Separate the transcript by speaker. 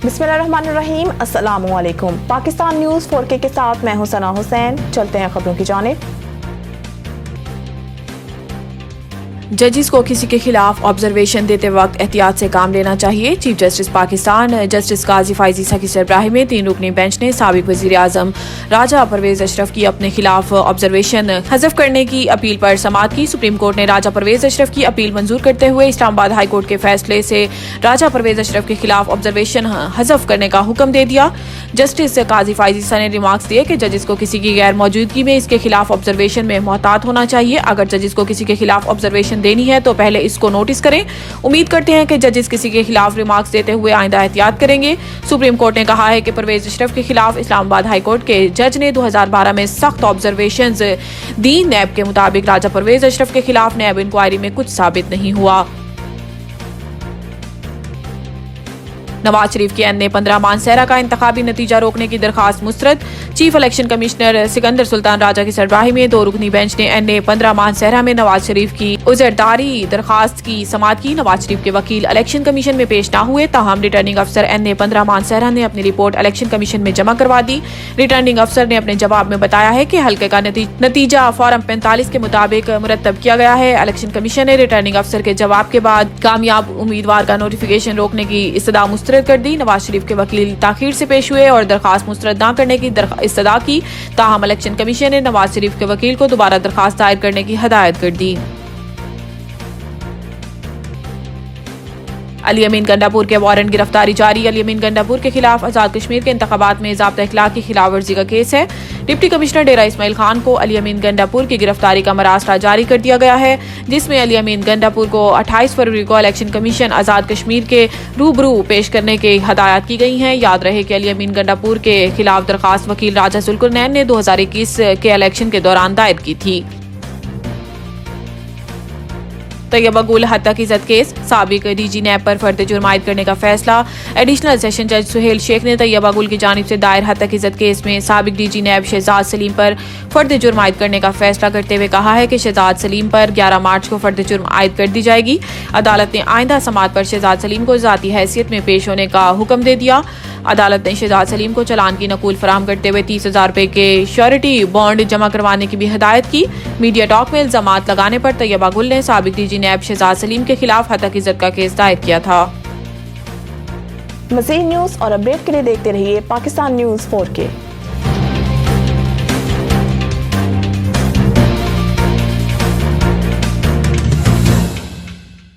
Speaker 1: बिस्मिल्लाहिर्रहमानिर्रहीम, अस्सलामुअलैकुम। Pakistan news 4K के साथ मैं हूं सना हुसैन। चलते हैं खबरों की जानिब। जजिस को किसी के खिलाफ ऑब्जर्वेशन देते वक्त एहतियात से काम लेना चाहिए। चीफ जस्टिस पाकिस्तान जस्टिस काजी फाइजी सखी सरबराही में 3 रुकनी बेंच ने साबिक वजीर आजम राजा परवेज अशरफ की अपने खिलाफ ऑब्जर्वेशन हज़फ करने की अपील पर समाअत की। सुप्रीम कोर्ट ने राजा परवेज अशरफ की अपील मंजूर करते हुए इस्लामाबाद हाई कोर्ट के फैसले से राजा परवेज अशरफ के खिलाफ ऑब्जर्वेशन हज़फ करने का हुक्म दे दिया। जस्टिस काजी फाइजी सा ने रिमार्क्स दिए कि जजिस को किसी की गैर मौजूदगी में इसके खिलाफ ऑब्जर्वेशन में मोहतात होना चाहिए। अगर जजिस को किसी के खिलाफ ऑब्जर्वेशन देनी है तो पहले इसको नोटिस करें। उम्मीद करते हैं कि जजिस किसी के खिलाफ रिमार्क्स देते हुए आइंदा एहतियात करेंगे। सुप्रीम कोर्ट ने कहा है कि परवेज अशरफ के खिलाफ इस्लामाबाद हाई कोर्ट के जज ने 2012 में सख्त ऑब्जर्वेशंस दी। नैब के मुताबिक राजा परवेज अशरफ के खिलाफ नैब इंक्वायरी में कुछ साबित नहीं हुआ। नवाज शरीफ की NA 15 मानसहरा का इंतखाबी नतीजा रोकने की दरखास्त मुस्तरद। Chief election commissioner Sikandar Sultan Raja की सरबराही में 2 रुकनी बेंच ने NA 15 मानसहरा में नवाज शरीफ की उजरदारी दरखास्त की समाअत की। नवाज शरीफ के वकील इलेक्शन कमीशन में पेश न हुए, ताहम रिटर्निंग अफसर NA 15 मानसहरा ने अपनी रिपोर्ट इलेक्शन कमीशन में जमा करवा दी। रिटर्निंग अफसर ने अपने जवाब में बताया है कि हल्के का नतीजा फॉर्म 45 के मुताबिक मुरतब किया गया है। इलेक्शन कमीशन ने रिटर्निंग अफसर के जवाब के बाद कामयाब उम्मीदवार का नोटिफिकेशन रोकने की इस्तदा मुस्तरद कर दी। नवाज शरीफ के वकील ताखीर से पेश हुए और दरखास्त मुस्तरद न करने की इस्तदा की। ताहम इलेक्शन कमीशन ने नवाज शरीफ के वकील को दोबारा दरखास्त दायर करने की हदायत कर दी। अली अमीन गंडापुर के वारंट गिरफ्तारी जारी। अली अमीन गंडापुर के खिलाफ आजाद कश्मीर के इंतखाबात में ज़ाब्ता इखलाक की खिलाफ वर्जी का केस है। डिप्टी कमिश्नर डेरा इस्माइल खान को अली अमीन गंडापुर की गिरफ्तारी का मरासला जारी कर दिया गया है, जिसमें अली अमीन गंडापुर को 28 फरवरी को इलेक्शन कमीशन आजाद कश्मीर के रूबरू पेश करने की हदायत की गई हैं। याद रहे कि अली अमीन गंडापुर के खिलाफ दरखास्त वकील राजा जुल्करनैन ने 2021 के इलेक्शन के दौरान दायर की थी। तैयबा गुल हत्या की इज्जत केस। साबिक DG नैब पर फर्द जुर्म आयद करने का फैसला। एडिशनल सेशन जज सुहेल शेख ने तैयबा गुल की जानिब से दायर हत्या की इज्जत केस में साबिक DG नैब शहजाद सलीम पर फर्द जुर्म आयद करने का फैसला करते हुए कहा है कि शहजाद सलीम पर 11 मार्च को फर्द जुर्म आयद कर दी जाएगी। अदालत ने आइंदा समाअत पर शहजाद सलीम को ज़ाती हैसियत में पेश होने का हुक्म दे दिया। अदालत ने शहजाद सलीम को चालान की नकूल फराहम करते हुए 30,000 रुपए के श्योरिटी बॉन्ड जमा करवाने की भी हिदायत की। मीडिया टॉक में इल्जामात लगाने पर तैयबा गुल ने साबिक DG नैब शहजाद सलीम के खिलाफ हत्या की इज्जत का केस दायर किया था।
Speaker 2: मज़ीद न्यूज़ और अपडेट के लिए देखते रहिए पाकिस्तान न्यूज़ 4K।